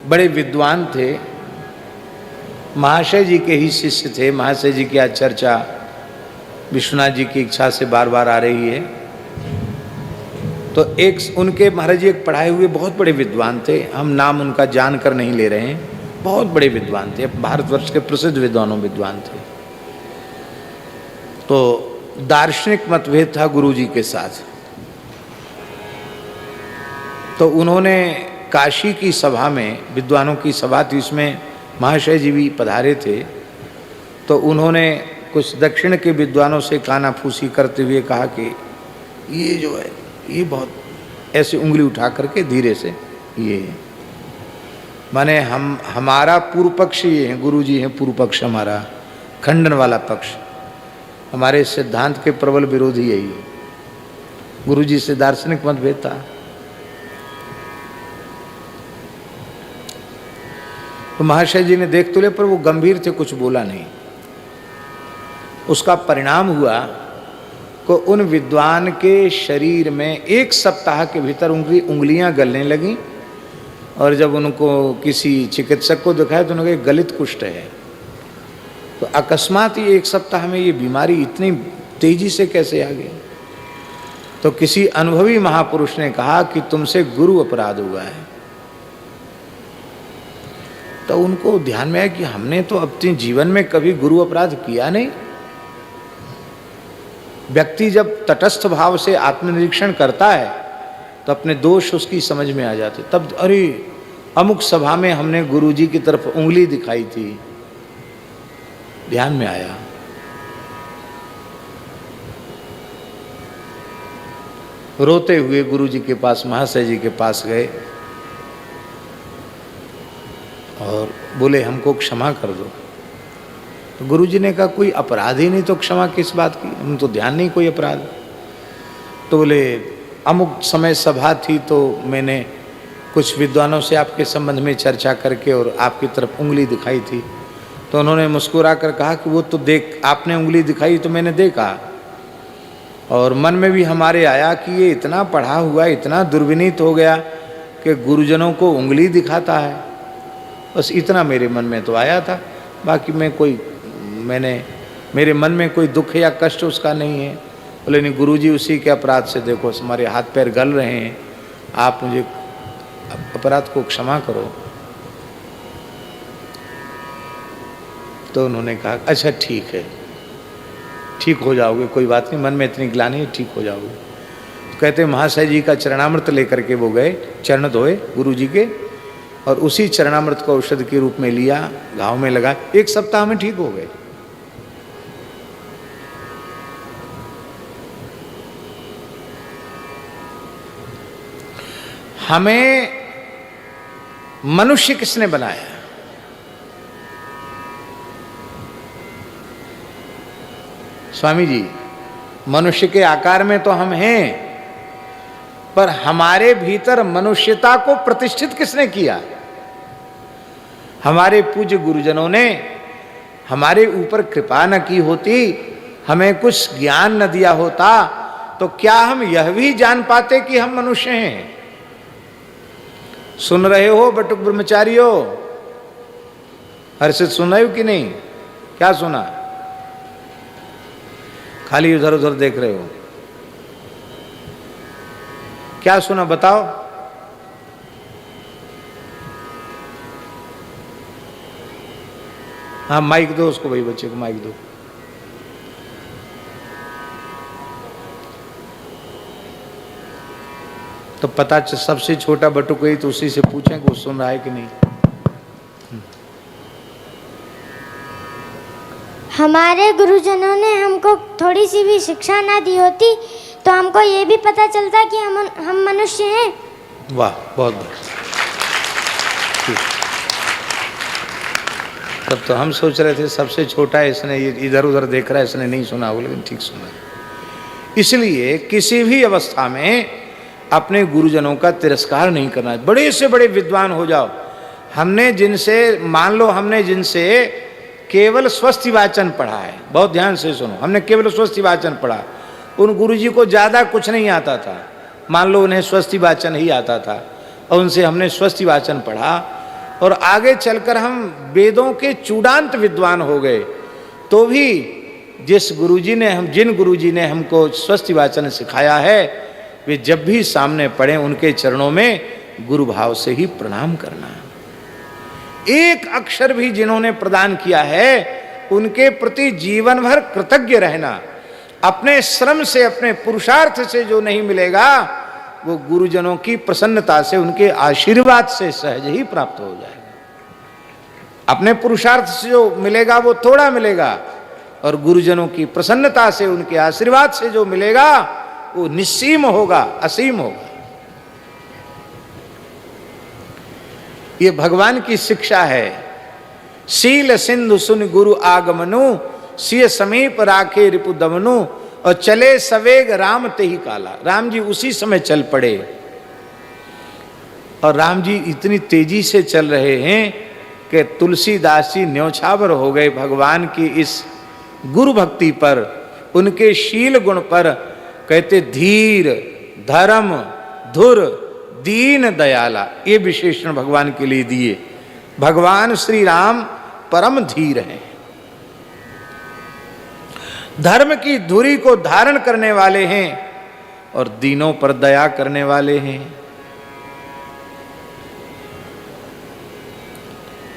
बड़े विद्वान थे, महाशय जी के ही शिष्य थे। महाशय जी की आज चर्चा विश्वनाथ जी की इच्छा से बार बार आ रही है। तो एक उनके महाराज जी एक पढ़ाए हुए बहुत बड़े विद्वान थे, हम नाम उनका जानकर नहीं ले रहे हैं, बहुत बड़े विद्वान थे, भारतवर्ष के प्रसिद्ध विद्वान थे। तो दार्शनिक मतभेद था गुरु जी के साथ। तो उन्होंने काशी की सभा में, विद्वानों की सभा थी, उसमें महाशय जी भी पधारे थे। तो उन्होंने कुछ दक्षिण के विद्वानों से कानाफूसी करते हुए कहा कि ये जो है ये बहुत, ऐसे उंगली उठा करके धीरे से, ये माने हमारा पूर्व पक्ष ये है, गुरु जी हैं पूर्व पक्ष, हमारा खंडन वाला पक्ष, हमारे सिद्धांत के प्रबल विरोधी यही है। गुरु जी से दार्शनिक मतभेद था। तो महाशय जी ने देख तो लिया, पर वो गंभीर थे, कुछ बोला नहीं। उसका परिणाम हुआ को उन विद्वान के शरीर में एक सप्ताह के भीतर उंगलियां गलने लगीं, और जब उनको किसी चिकित्सक को दिखाया तो उन्होंने कहा गलित कुष्ठ है। तो अकस्मात ही एक सप्ताह में ये बीमारी इतनी तेजी से कैसे आ गई? तो किसी अनुभवी महापुरुष ने कहा कि तुमसे गुरु अपराध हुआ है। तो उनको ध्यान में आया कि हमने तो अपने जीवन में कभी गुरु अपराध किया नहीं। व्यक्ति जब तटस्थ भाव से आत्मनिरीक्षण करता है तो अपने दोष उसकी समझ में आ जाते। तब अरे अमुक सभा में हमने गुरु जी की तरफ उंगली दिखाई थी, ध्यान में आया। रोते हुए गुरु जी के पास, महाशय जी के पास गए और बोले हमको क्षमा कर दो। तो गुरु जी ने कहा कोई अपराध ही नहीं तो क्षमा किस बात की, हम तो ध्यान नहीं कोई अपराध। तो बोले अमुक समय सभा थी तो मैंने कुछ विद्वानों से आपके संबंध में चर्चा करके और आपकी तरफ उंगली दिखाई थी। तो उन्होंने मुस्कुरा कर कहा कि वो तो देख, आपने उंगली दिखाई तो मैंने देखा, और मन में भी हमारे आया कि ये इतना पढ़ा हुआ, इतना दुर्विनीत हो गया कि गुरुजनों को उंगली दिखाता है। बस इतना मेरे मन में तो आया था, बाकी मेरे मन में कोई दुख या कष्ट उसका नहीं है। बोले नहीं गुरुजी, उसी के अपराध से देखो हमारे हाथ पैर गल रहे हैं, आप मुझे अपराध को क्षमा करो। तो उन्होंने कहा अच्छा ठीक है, ठीक हो जाओगे, कोई बात नहीं, मन में इतनी ग्लानि है, ठीक हो जाओगे। तो कहते महाशय जी का चरणामृत लेकर के वो गए, चरण धोए गुरु जी के, और उसी चरणामृत को औषधि के रूप में लिया, घाव में लगा, एक सप्ताह में ठीक हो गए। हमें मनुष्य किसने बनाया? स्वामी जी, मनुष्य के आकार में तो हम हैं, पर हमारे भीतर मनुष्यता को प्रतिष्ठित किसने किया? हमारे पूज्य गुरुजनों ने हमारे ऊपर कृपा न की होती, हमें कुछ ज्ञान न दिया होता, तो क्या हम यह भी जान पाते कि हम मनुष्य हैं? सुन रहे हो बटुक ब्रह्मचारियों? हर्षित सुन रहे हो कि नहीं? क्या सुना? खाली उधर उधर देख रहे हो, क्या सुना बताओ? हाँ माइक दो उसको, भाई बच्चे को माइक दो। तो पता सबसे छोटा बटुक ही, तो उसी से पूछें कि वो सुन रहा है कि नहीं। हमारे गुरुजनों ने हमको थोड़ी सी भी शिक्षा ना दी होती तो हमको ये भी पता चलता कि हम मनुष्य हैं। वाह, बहुत बहुत। तब तो हम सोच रहे थे सबसे छोटा है, इसने इधर उधर देख रहा है, इसने नहीं सुना होगा, लेकिन ठीक सुना। इसलिए किसी भी अवस्था में अपने गुरुजनों का तिरस्कार नहीं करना है। बड़े से बड़े विद्वान हो जाओ, हमने जिनसे, मान लो हमने जिनसे केवल स्वस्ति वाचन पढ़ा है, बहुत ध्यान से सुनो, हमने केवल स्वस्ति वाचन पढ़ा, उन गुरुजी को ज़्यादा कुछ नहीं आता था, मान लो उन्हें स्वस्ति वाचन ही आता था, और उनसे हमने स्वस्ति वाचन पढ़ा, और आगे चलकर हम वेदों के चूड़ांत विद्वान हो गए, तो भी जिन गुरुजी ने हमको स्वस्ति वाचन सिखाया है, वे जब भी सामने पड़े उनके चरणों में गुरु भाव से ही प्रणाम करना। एक अक्षर भी जिन्होंने प्रदान किया है उनके प्रति जीवन भर कृतज्ञ रहना। अपने श्रम से, अपने पुरुषार्थ से जो नहीं मिलेगा वो गुरुजनों की प्रसन्नता से, उनके आशीर्वाद से सहज ही प्राप्त हो जाएगा। अपने पुरुषार्थ से जो मिलेगा वो थोड़ा मिलेगा, और गुरुजनों की प्रसन्नता से, उनके आशीर्वाद से जो मिलेगा वो निस्सीम होगा, असीम होगा। ये भगवान की शिक्षा है। शील सिंधु सुन गुरु आगमनु, सिय समीप राखे रिपु दमनु, और चले सवेग राम ते ही काला। राम जी उसी समय चल पड़े, और राम जी इतनी तेजी से चल रहे हैं कि तुलसीदास जी न्योछावर हो गए भगवान की इस गुरु भक्ति पर, उनके शील गुण पर। कहते धीर धर्म धुर दीन दयाला, ये विशेषण भगवान के लिए दिए। भगवान श्री राम परम धीर हैं, धर्म की धुरी को धारण करने वाले हैं, और दीनों पर दया करने वाले हैं।